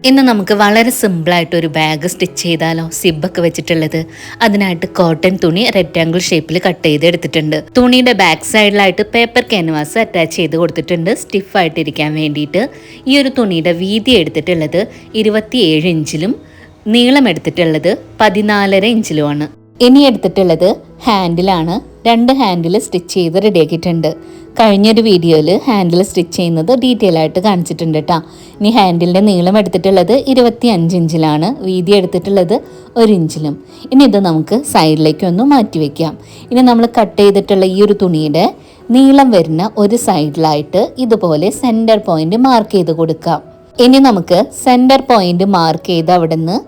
ഇന്ന് നമുക്ക് വളരെ സിമ്പിളായിട്ട് ഒരു ബാഗ് സ്റ്റിച്ച് ചെയ്താലോ, സിബൊക്കെ വെച്ചിട്ടുള്ളത്. അതിനായിട്ട് കോട്ടൺ തുണി റെക്റ്റാങ്കിൾ ഷേപ്പിൽ കട്ട് ചെയ്ത് എടുത്തിട്ടുണ്ട്. തുണിയുടെ ബാക്ക് സൈഡിലായിട്ട് പേപ്പർ ക്യാൻവാസ് അറ്റാച്ച് ചെയ്ത് കൊടുത്തിട്ടുണ്ട് സ്റ്റിഫായിട്ടിരിക്കാൻ വേണ്ടിയിട്ട്. ഈ ഒരു തുണിയുടെ വീതി എടുത്തിട്ടുള്ളത് 27 ഇഞ്ചിലും നീളം എടുത്തിട്ടുള്ളത് 14.5 ഇഞ്ചിലുമാണ്. ഇനി എടുത്തിട്ടുള്ളത് ഹാൻഡിലാണ്. 2 ഹാൻഡിൽ സ്റ്റിച്ച് ചെയ്ത് റെഡിയാക്കിയിട്ടുണ്ട്. കഴിഞ്ഞൊരു വീഡിയോയിൽ ഹാൻഡിൽ സ്റ്റിച്ച് ചെയ്യുന്നത് ഡീറ്റെയിൽ ആയിട്ട് കാണിച്ചിട്ടുണ്ട് കേട്ടോ. ഇനി ഹാൻഡിലിൻ്റെ നീളം എടുത്തിട്ടുള്ളത് 25 ഇഞ്ചിലാണ്, വീതി എടുത്തിട്ടുള്ളത് 1 ഇഞ്ചിലും. ഇനി ഇത് നമുക്ക് സൈഡിലേക്ക് ഒന്ന് മാറ്റി വയ്ക്കാം. ഇനി നമ്മൾ കട്ട് ചെയ്തിട്ടുള്ള ഈ ഒരു തുണിയുടെ നീളം വരുന്ന ഒരു സൈഡിലായിട്ട് ഇതുപോലെ സെൻറ്റർ പോയിന്റ് മാർക്ക് ചെയ്ത് കൊടുക്കാം. ഇനി നമുക്ക് സെൻറ്റർ പോയിന്റ് മാർക്ക് ചെയ്ത് അവിടെ നിന്ന്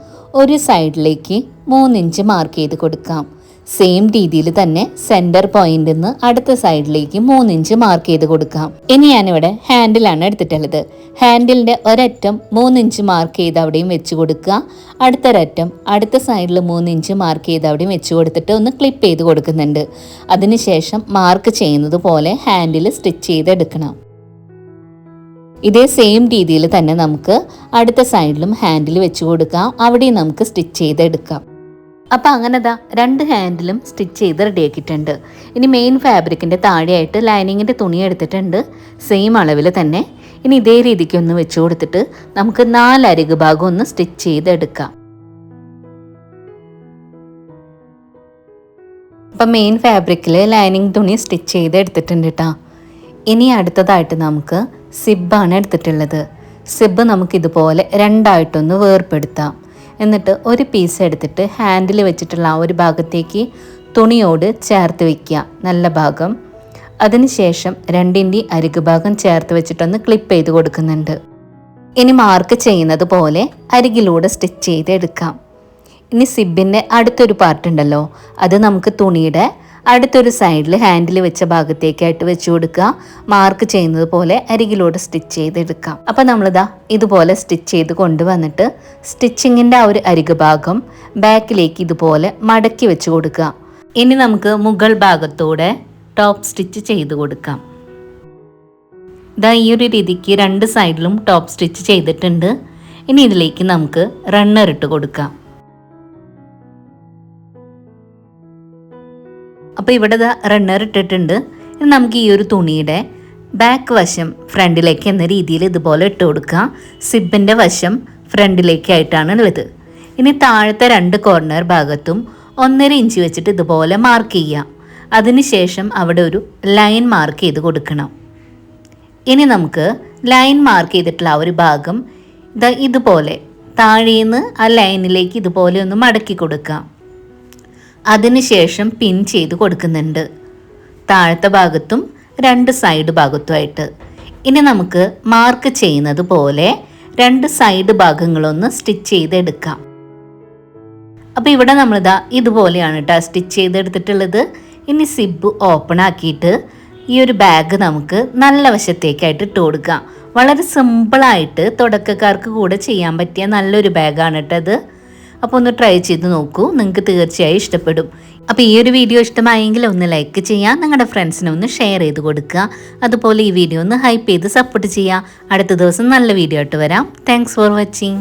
ഒരു സൈഡിലേക്ക് 3 ഇഞ്ച് മാർക്ക് ചെയ്ത് കൊടുക്കാം. സെയിം രീതിയിൽ തന്നെ സെൻറ്റർ പോയിന്റിൽ നിന്ന് അടുത്ത സൈഡിലേക്ക് 3 ഇഞ്ച് മാർക്ക് ചെയ്ത് കൊടുക്കാം. ഇനി ഞാനിവിടെ ഹാൻഡിലാണ് എടുത്തിട്ടുള്ളത്. ഹാൻഡിലിൻ്റെ ഒരറ്റം 3 ഇഞ്ച് മാർക്ക് ചെയ്ത് അവിടെയും വെച്ച് കൊടുക്കുക. അടുത്തൊരറ്റം അടുത്ത സൈഡിൽ 3 ഇഞ്ച് മാർക്ക് ചെയ്ത് അവിടെയും വെച്ച് കൊടുത്തിട്ട് ഒന്ന് ക്ലിപ്പ് ചെയ്ത് കൊടുക്കുന്നുണ്ട്. അതിനുശേഷം മാർക്ക് ചെയ്യുന്നത് പോലെ ഹാൻഡിൽ സ്റ്റിച്ച് ചെയ്തെടുക്കണം. ഇതേ സെയിം രീതിയിൽ തന്നെ നമുക്ക് അടുത്ത സൈഡിലും ഹാൻഡിൽ വെച്ച് കൊടുക്കാം. അവിടെയും നമുക്ക് സ്റ്റിച്ച് ചെയ്തെടുക്കാം. അപ്പോൾ അങ്ങനെ 2 ഹാൻഡിലും സ്റ്റിച്ച് ചെയ്ത് റെഡിയാക്കിയിട്ടുണ്ട്. ഇനി മെയിൻ ഫാബ്രിക്കിൻ്റെ താഴെയായിട്ട് ലൈനിങ്ങിൻ്റെ തുണി എടുത്തിട്ടുണ്ട്, സെയിം അളവിൽ തന്നെ. ഇനി ഇതേ രീതിക്ക് ഒന്ന് വെച്ച് കൊടുത്തിട്ട് നമുക്ക് 4 അരിക് ഭാഗം ഒന്ന് സ്റ്റിച്ച് ചെയ്തെടുക്കാം. അപ്പം മെയിൻ ഫാബ്രിക്കിൽ ലൈനിങ് തുണി സ്റ്റിച്ച് ചെയ്ത് എടുത്തിട്ടുണ്ട് കേട്ടോ. ഇനി അടുത്തതായിട്ട് നമുക്ക് സിബാണ് എടുത്തിട്ടുള്ളത്. സിബ് നമുക്കിതുപോലെ 2ആയിട്ടൊന്ന് വേർപ്പെടുത്താം. എന്നിട്ട് ഒരു പീസ് എടുത്തിട്ട് ഹാൻഡിൽ വെച്ചിട്ടുള്ള ആ ഒരു ഭാഗത്തേക്ക് തുണിയോട് ചേർത്ത് വയ്ക്കുക, നല്ല ഭാഗം. അതിനുശേഷം 2ൻ്റെ അരിക് ഭാഗം ചേർത്ത് വെച്ചിട്ടൊന്ന് ക്ലിപ്പ് ചെയ്ത് കൊടുക്കുന്നുണ്ട്. ഇനി മാർക്ക് ചെയ്യുന്നത് പോലെ അരികിലൂടെ സ്റ്റിച്ച് ചെയ്ത് എടുക്കാം. ഇനി സിബിൻ്റെ അടുത്തൊരു പാർട്ട് ഉണ്ടല്ലോ, അത് നമുക്ക് തുണിയുടെ അടുത്തൊരു സൈഡിൽ ഹാൻഡിൽ വെച്ച ഭാഗത്തേക്കായിട്ട് വെച്ച് കൊടുക്കുക. മാർക്ക് ചെയ്യുന്നത് പോലെ അരികിലൂടെ സ്റ്റിച്ച് ചെയ്തെടുക്കാം. അപ്പോൾ നമ്മളിതാ ഇതുപോലെ സ്റ്റിച്ച് ചെയ്ത് കൊണ്ടുവന്നിട്ട് സ്റ്റിച്ചിങ്ങിൻ്റെ ആ ഒരു അരിക് ഭാഗം ബാക്കിലേക്ക് ഇതുപോലെ മടക്കി വെച്ച് കൊടുക്കുക. ഇനി നമുക്ക് മുകൾ ഭാഗത്തൂടെ ടോപ്പ് സ്റ്റിച്ച് ചെയ്ത് കൊടുക്കാം. ഇതാ ഈ ഒരു രീതിക്ക് 2 സൈഡിലും ടോപ്പ് സ്റ്റിച്ച് ചെയ്തിട്ടുണ്ട്. ഇനി ഇതിലേക്ക് നമുക്ക് റണ്ണർ ഇട്ട് കൊടുക്കാം. അപ്പോൾ ഇവിടെ റണ്ണർ ഇട്ടിട്ടുണ്ട്. ഇനി നമുക്ക് ഈ ഒരു തുണിയുടെ ബാക്ക് വശം ഫ്രണ്ടിലേക്ക് എന്ന രീതിയിൽ ഇതുപോലെ ഇട്ട് കൊടുക്കുക. സിബിൻ്റെ വശം ഫ്രണ്ടിലേക്കായിട്ടാണ് ഉള്ളത്. ഇനി താഴത്തെ 2 കോർണർ ഭാഗത്തും 1.5 ഇഞ്ച് വെച്ചിട്ട് ഇതുപോലെ മാർക്ക് ചെയ്യാം. അതിനുശേഷം അവിടെ ഒരു ലൈൻ മാർക്ക് ചെയ്ത് കൊടുക്കണം. ഇനി നമുക്ക് ലൈൻ മാർക്ക് ചെയ്തിട്ടുള്ള ആ ഒരു ഭാഗം ഇതുപോലെ താഴേന്ന് ആ ലൈനിലേക്ക് ഇതുപോലെ ഒന്ന് മടക്കി കൊടുക്കാം. അതിനുശേഷം പിൻ ചെയ്ത് കൊടുക്കുന്നുണ്ട്, താഴത്തെ ഭാഗത്തും 2 സൈഡ് ഭാഗത്തുമായിട്ട്. ഇനി നമുക്ക് മാർക്ക് ചെയ്യുന്നത് പോലെ 2 സൈഡ് ഭാഗങ്ങളൊന്ന് സ്റ്റിച്ച് ചെയ്തെടുക്കാം. അപ്പോൾ ഇവിടെ നമ്മളിതാ ഇതുപോലെയാണ് കേട്ടോ സ്റ്റിച്ച് ചെയ്തെടുത്തിട്ടുള്ളത്. ഇനി സിബ് ഓപ്പൺ ആക്കിയിട്ട് ഈ ഒരു ബാഗ് നമുക്ക് നല്ല വശത്തേക്കായിട്ട് ഇട്ട് കൊടുക്കാം. വളരെ സിമ്പിളായിട്ട് തുടക്കക്കാർക്ക് കൂടെ ചെയ്യാൻ പറ്റിയ നല്ലൊരു ബാഗാണ് കേട്ടത്. അപ്പോൾ ഒന്ന് ട്രൈ ചെയ്ത് നോക്കൂ, നിങ്ങൾക്ക് തീർച്ചയായും ഇഷ്ടപ്പെടും. അപ്പോൾ ഈ ഒരു വീഡിയോ ഇഷ്ടമായെങ്കിൽ ഒന്ന് ലൈക്ക് ചെയ്യുക, നിങ്ങളുടെ ഫ്രണ്ട്സിനെ ഒന്ന് ഷെയർ ചെയ്ത് കൊടുക്കുക. അതുപോലെ ഈ വീഡിയോ ഒന്ന് ഹൈപ്പ് ചെയ്ത് സപ്പോർട്ട് ചെയ്യുക. അടുത്ത ദിവസം നല്ല വീഡിയോ ആയിട്ട് വരാം. Thanks for watching.